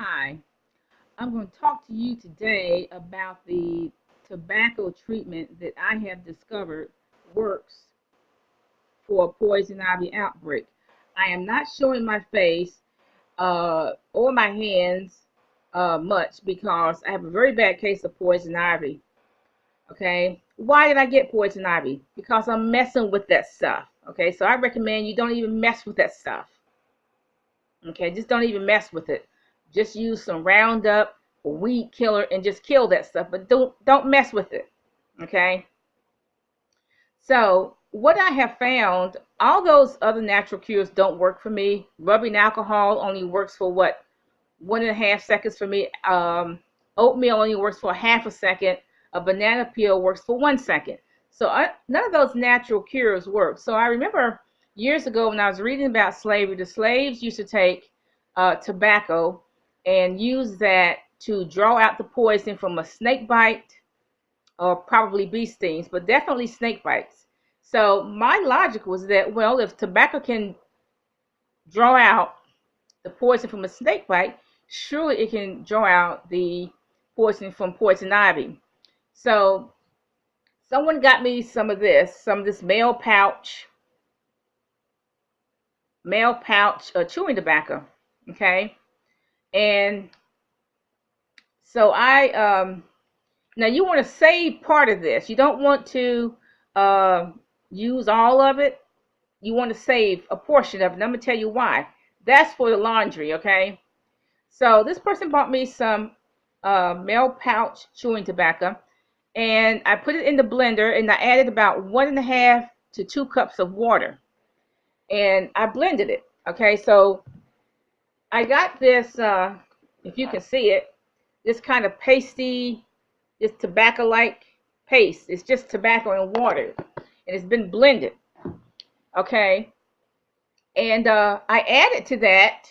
Hi, I'm going to talk to you today about the tobacco treatment that I have discovered works for a poison ivy outbreak. I am not showing my face or my hands much because I have a very bad case of poison ivy. Okay, why did I get poison ivy? Because I'm messing with that stuff. Okay, so I recommend you don't even mess with that stuff. Okay, just don't even mess with it. Just use some Roundup or weed killer and just kill that stuff, but don't mess with it. Okay? So, what I have found, all those other natural cures don't work for me. Rubbing alcohol only works for what? 1.5 seconds for me. Oatmeal only works for half a second. A banana peel works for 1 second. So none of those natural cures work. So I remember years ago when I was reading about slavery, the slaves used to take tobacco and use that to draw out the poison from a snake bite or probably bee stings, but definitely snake bites. So my logic was that, well, if tobacco can draw out the poison from a snake bite, surely it can draw out the poison from poison ivy. So someone got me some of this male pouch chewing tobacco. Okay, and so now you want to save part of this. You don't want to uh, use all of it. You want to save a portion of it. And I'm gonna tell you why. That's for the laundry. Okay. So this person bought me some male pouch chewing tobacco, and I put it in the blender, and I added about 1.5 to 2 cups of water, and I blended it. Okay, so I got this. If you can see it, this kind of pasty, this tobacco-like paste. It's just tobacco and water, and it's been blended. Okay, and I added to that.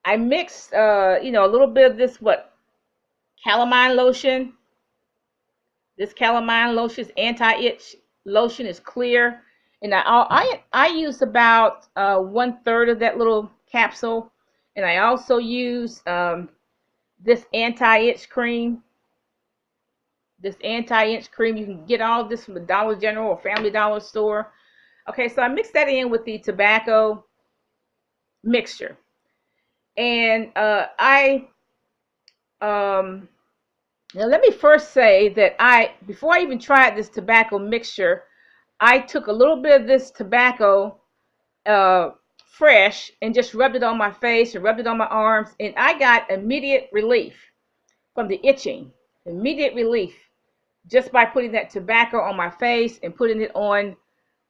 I mixed, a little bit of this calamine lotion. This calamine lotion is anti-itch lotion. Is clear, and I used about 1/3 of that little capsule, and I also use this anti-itch cream. This anti-itch cream, you can get all of this from the Dollar General or Family Dollar store. Okay, so I mixed that in with the tobacco mixture, and I um, now let me first say that before I even tried this tobacco mixture, I took a little bit of this tobacco uh, fresh and just rubbed it on my face and rubbed it on my arms, and I got immediate relief from the itching. Immediate relief just by putting that tobacco on my face and putting it on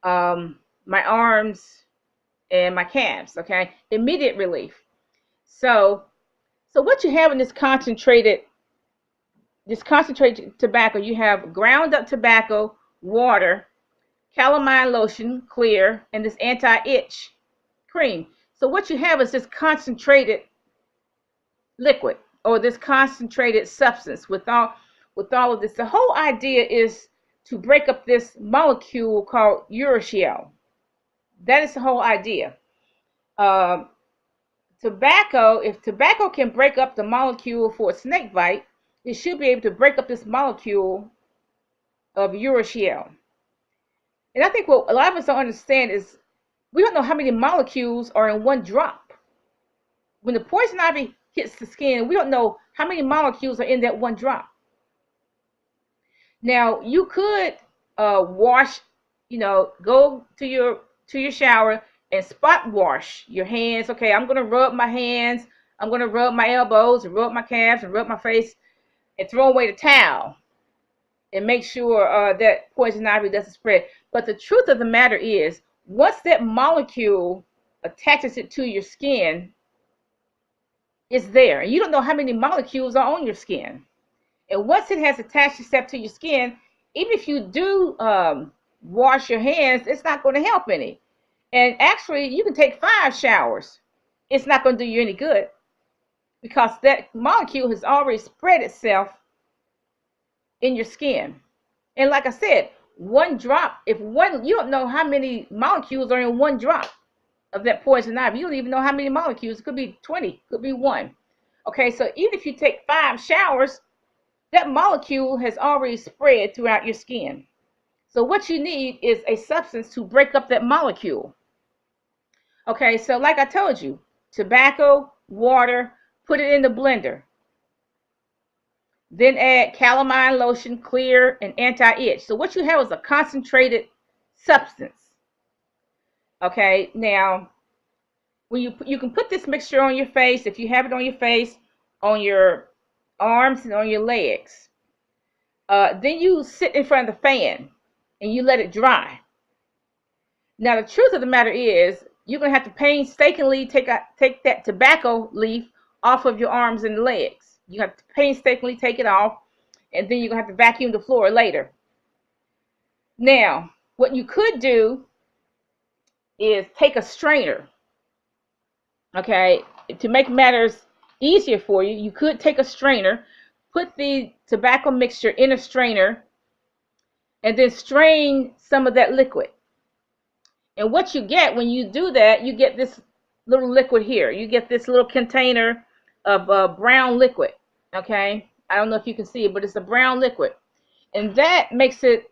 my arms and my calves. Okay, immediate relief. So, so what you have in this concentrated tobacco, you have ground up tobacco, water, calamine lotion, clear, and this anti-itch cream. So what you have is this concentrated liquid or this concentrated substance with all of this. The whole idea is to break up this molecule called urushiol. That is the whole idea. Um, if tobacco can break up the molecule for a snake bite, it should be able to break up this molecule of urushiol. And I think what a lot of us don't understand is we don't know how many molecules are in one drop. When the poison ivy hits the skin, we don't know how many molecules are in that one drop. Now you could wash, go to your shower and spot wash your hands. Okay, I'm gonna rub my hands. I'm gonna rub my elbows and rub my calves and rub my face and throw away the towel and make sure that poison ivy doesn't spread. But the truth of the matter is, once that molecule attaches it to your skin, it's there. And you don't know how many molecules are on your skin. And once it has attached itself to your skin, even if you do wash your hands, it's not going to help any. And actually, you can take 5 showers. It's not going to do you any good because that molecule has already spread itself in your skin. And like I said, one drop, you don't know how many molecules are in one drop. of that poison ivy. You don't even know how many molecules. It could be 20, could be one. Okay, so even if you take 5 showers, that molecule has already spread throughout your skin. So what you need is a substance to break up that molecule. Okay, so like I told you, tobacco, water, put it in the blender. Then add calamine lotion, clear, and anti-itch. So what you have is a concentrated substance. Okay, now when you can put this mixture on your face, if you have it on your face, on your arms, and on your legs. Then you sit in front of the fan and you let it dry. Now the truth of the matter is, you're gonna have to painstakingly take that tobacco leaf off of your arms and legs. You have to painstakingly take it off, and then you're gonna have to vacuum the floor later. Now, what you could do is take a strainer. Okay, to make matters easier for you, you could take a strainer, put the tobacco mixture in a strainer, and then strain some of that liquid. And what you get when you do that, you get this little liquid here. You get this little container of brown liquid. Okay, I don't know if you can see it, but it's a brown liquid, and that makes it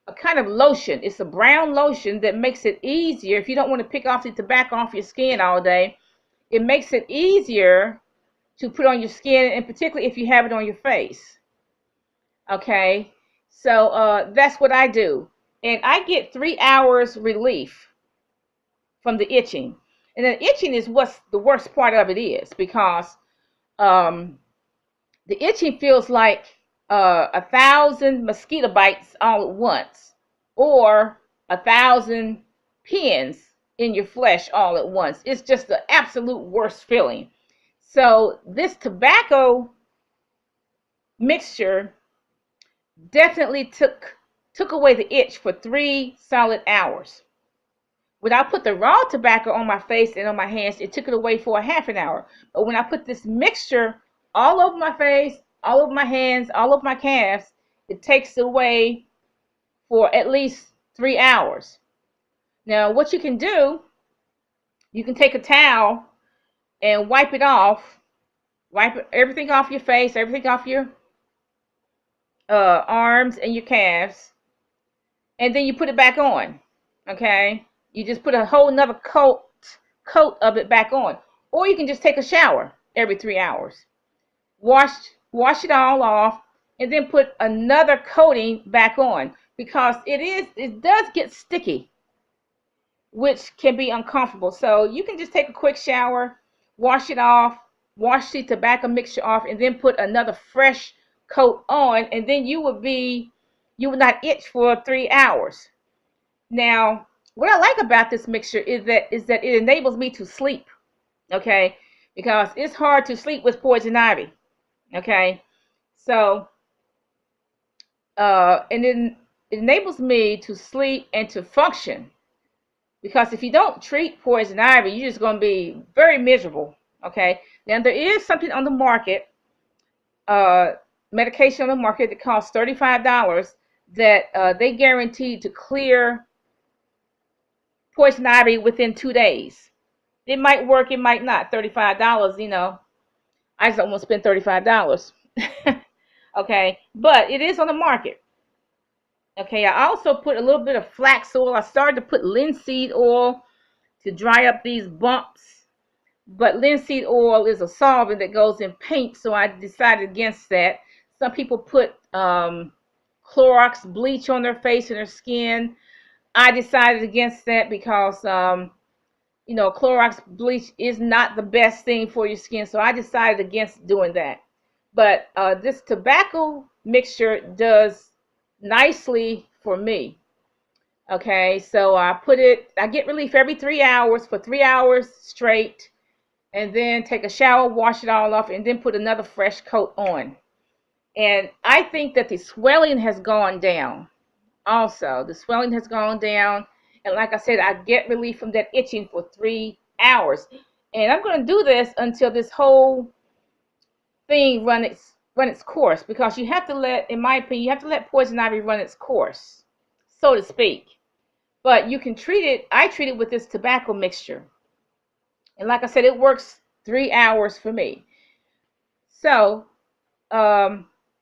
a kind of lotion. It's a brown lotion that makes it easier if you don't want to pick off the tobacco off your skin all day. It makes it easier to put on your skin, and particularly if you have it on your face. Okay, so that's what I do, and I get 3 hours relief from the itching. And the itching is what's the worst part of it is, because the itching feels like 1,000 mosquito bites all at once, or 1,000 pins in your flesh all at once. It's just the absolute worst feeling. So this tobacco mixture definitely took away the itch for 3 solid hours. When I put the raw tobacco on my face and on my hands, it took it away for a half an hour. But when I put this mixture all over my face, all over my hands, all over my calves, it takes it away for at least 3 hours. Now, what you can do, you can take a towel and wipe it off. Wipe everything off your face, everything off your arms and your calves. And then you put it back on. Okay? You just put a whole nother coat of it back on. Or you can just take a shower every 3 hours. Wash it all off, and then put another coating back on, because it does get sticky, which can be uncomfortable. So you can just take a quick shower, wash it off, wash the tobacco mixture off, and then put another fresh coat on, and then you would not itch for 3 hours. Now, what I like about this mixture is that it enables me to sleep. Okay, because it's hard to sleep with poison ivy. Okay, so and then it enables me to sleep and to function, because if you don't treat poison ivy, you're just going to be very miserable. Okay, now there is something on the market, medication on the market that costs $35, that they guarantee to clear poison ivy within 2 days. It might work, it might not. $35, I just don't want to spend $35. Okay, but it is on the market. Okay, I also put a little bit of flax oil. I started to put linseed oil to dry up these bumps, but linseed oil is a solvent that goes in paint, so I decided against that. Some people put Clorox bleach on their face and their skin. I decided against that because Clorox bleach is not the best thing for your skin, so I decided against doing that. But this tobacco mixture does nicely for me. Okay, so I get relief every 3 hours for 3 hours straight, and then take a shower, wash it all off, and then put another fresh coat on. And I think that the swelling has gone down. Also, the swelling has gone down, and like I said, I get relief from that itching for 3 hours. And I'm going to do this until this whole thing run its course, because you have to in my opinion, you have to let poison ivy run its course, so to speak. But you can treat it. I treat it with this tobacco mixture. And like I said, it works 3 hours for me. So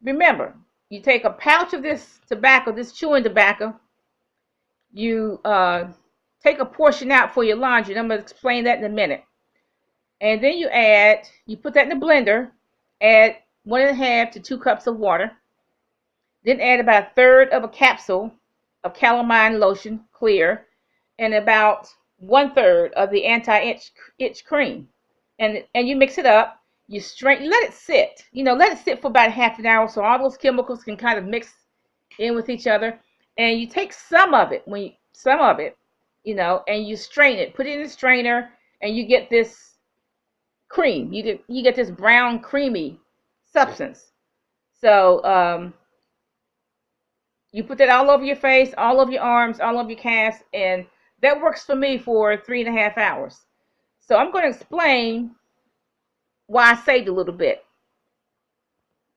remember, you take a pouch of this tobacco, this chewing tobacco. You take a portion out for your laundry. And I'm going to explain that in a minute. And then you put that in the blender, add 1.5 to 2 cups of water. Then add about a third of a capsule of calamine lotion, clear, and about 1/3 of the anti-itch cream. And you mix it up. You let it sit. Let it sit for about half an hour so all those chemicals can kind of mix in with each other. And you take some of it, and you strain it. Put it in the strainer, and you get this cream. You get this brown creamy substance. So you put that all over your face, all over your arms, all over your calves, and that works for me for 3.5 hours. So I'm going to explain why I saved a little bit.